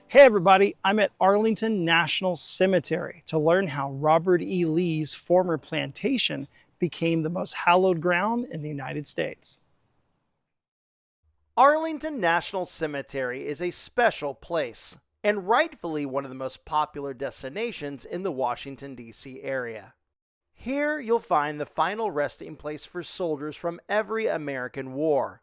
Hey everybody, I'm at Arlington National Cemetery to learn how Robert E. Lee's former plantation became the most hallowed ground in the United States. Arlington National Cemetery is a special place and rightfully one of the most popular destinations in the Washington, D.C. area. Here you'll find the final resting place for soldiers from every American war.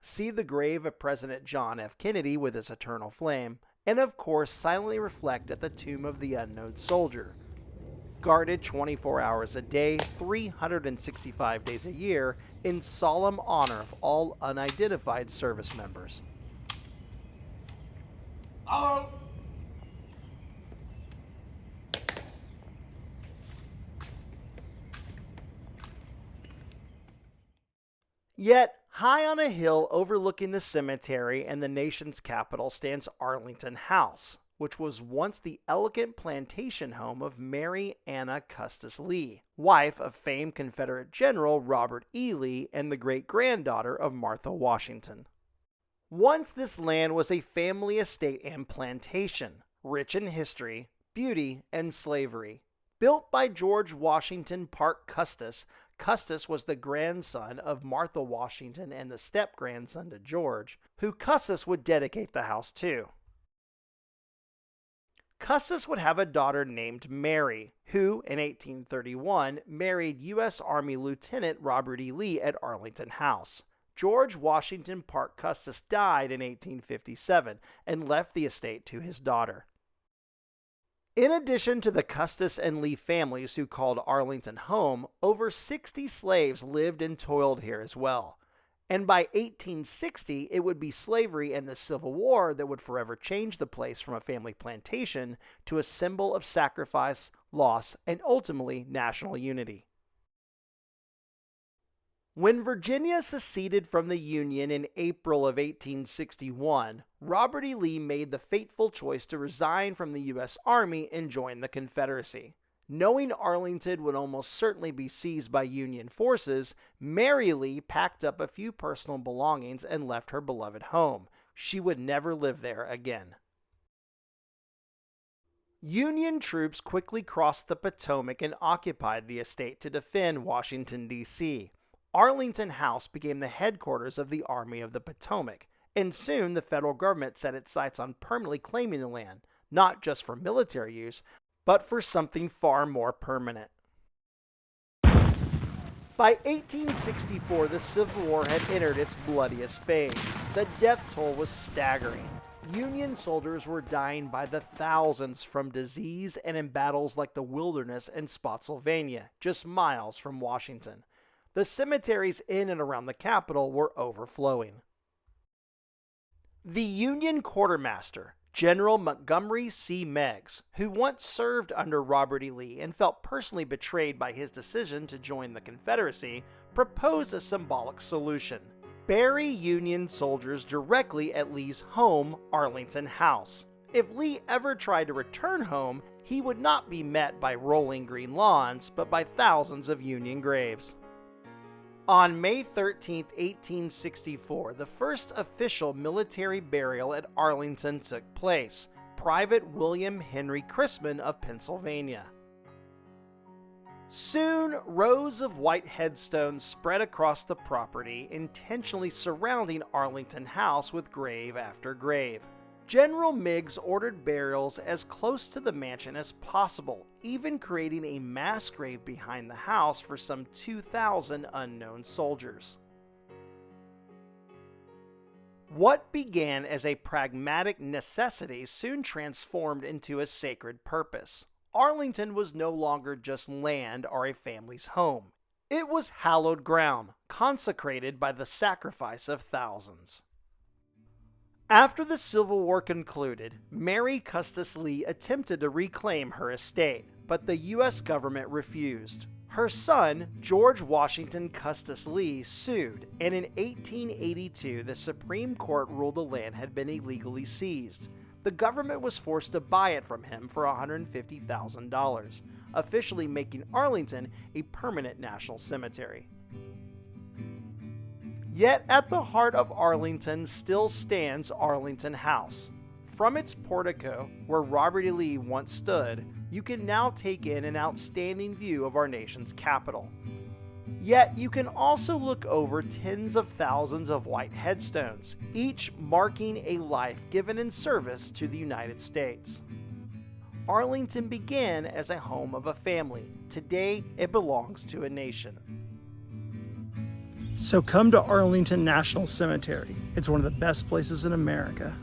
See the grave of President John F. Kennedy with his eternal flame, and of course silently reflect at the tomb of the unknown soldier, guarded 24 hours a day, 365 days a year, in solemn honor of all unidentified service members. Hallowed. Yet, high on a hill overlooking the cemetery and the nation's capital stands Arlington House, which was once the elegant plantation home of Mary Anna Custis Lee, wife of famed Confederate General Robert E. Lee and the great-granddaughter of Martha Washington. Once this land was a family estate and plantation, rich in history, beauty, and slavery. Built by George Washington Parke Custis, Custis was the grandson of Martha Washington and the step-grandson to George, who Custis would dedicate the house to. Custis would have a daughter named Mary, who, in 1831, married U.S. Army Lieutenant Robert E. Lee at Arlington House. George Washington Parke Custis died in 1857 and left the estate to his daughter. In addition to the Custis and Lee families who called Arlington home, over 60 slaves lived and toiled here as well. And by 1860, it would be slavery and the Civil War that would forever change the place from a family plantation to a symbol of sacrifice, loss, and ultimately national unity. When Virginia seceded from the Union in April of 1861, Robert E. Lee made the fateful choice to resign from the U.S. Army and join the Confederacy. Knowing Arlington would almost certainly be seized by Union forces, Mary Lee packed up a few personal belongings and left her beloved home. She would never live there again. Union troops quickly crossed the Potomac and occupied the estate to defend Washington, D.C. Arlington House became the headquarters of the Army of the Potomac, and soon the federal government set its sights on permanently claiming the land, not just for military use, but for something far more permanent. By 1864, the Civil War had entered its bloodiest phase. The death toll was staggering. Union soldiers were dying by the thousands from disease and in battles like the Wilderness and Spotsylvania, just miles from Washington. The cemeteries in and around the Capitol were overflowing. The Union quartermaster, General Montgomery C. Meigs, who once served under Robert E. Lee and felt personally betrayed by his decision to join the Confederacy, proposed a symbolic solution: bury Union soldiers directly at Lee's home, Arlington House. If Lee ever tried to return home, he would not be met by rolling green lawns, but by thousands of Union graves. On May 13, 1864, the first official military burial at Arlington took place. Private William Henry Chrisman of Pennsylvania. Soon, rows of white headstones spread across the property, intentionally surrounding Arlington House with grave after grave. General Meigs ordered burials as close to the mansion as possible, even creating a mass grave behind the house for some 2,000 unknown soldiers. What began as a pragmatic necessity soon transformed into a sacred purpose. Arlington was no longer just land or a family's home. It was hallowed ground, consecrated by the sacrifice of thousands. After the Civil War concluded, Mary Custis Lee attempted to reclaim her estate, but the U.S. government refused. Her son, George Washington Custis Lee, sued, and in 1882 the Supreme Court ruled the land had been illegally seized. The government was forced to buy it from him for $150,000, officially making Arlington a permanent national cemetery. Yet at the heart of Arlington still stands Arlington House. From its portico, where Robert E. Lee once stood, you can now take in an outstanding view of our nation's capital. Yet you can also look over tens of thousands of white headstones, each marking a life given in service to the United States. Arlington began as a home of a family. Today, it belongs to a nation. So come to Arlington National Cemetery. It's one of the best places in America.